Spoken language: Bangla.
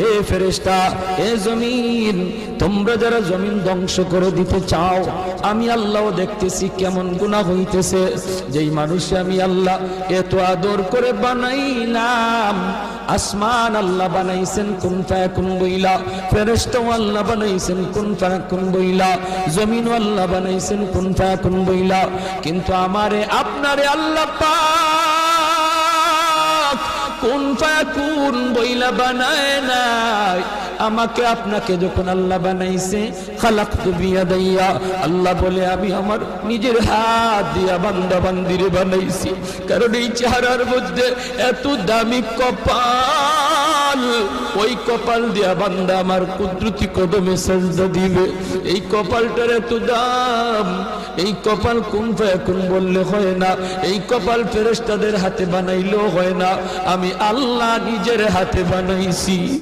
এ ফেরেশতা, এ জমিন, তোমরা যারা জমিন ধ্বংস করে দিতে চাও, আমি আল্লাহও দেখতেছি কেমন গুনাহ হইতেছে। যেই মানুষে আমি আল্লাহ এত আদর করে বানাইলাম, আসমান আল্লাহ বানাইছেন কুন ফায়াকুন বইলা, ফেরেশতাও আল্লাহ বানাইছেন কুন ফায়াকুন বইলা, জমিন আল্লাহ বানাইছেন কুন ফায়াকুন বইলা, কিন্তু আমারে আপনারে আল্লাহ পাক কুন ফায়াকুন বইলা বানায় নাই। আমাকে আপনাকে যখন আল্লাহ বানাইছে, খালাকতু বিয়াদাইয়া, আল্লাহ বলে আমি আমার নিজের হাত দিয়া বান্দা বান্দিরে বানাইছি। কারণ এই চেহারার মধ্যে এত দামি কপাল, ওই কপাল দিয়া বান্দা আমার কুদরতি কদমে সাজদা দিবে। এই কপালটার এত দাম, এই কপাল কুন ফায়াকুন বললে হয় না, এই কপাল ফেরেশতাদের হাতে বানাইলেও হয় না, আমি আল্লাহ নিজের হাতে বানাইছি।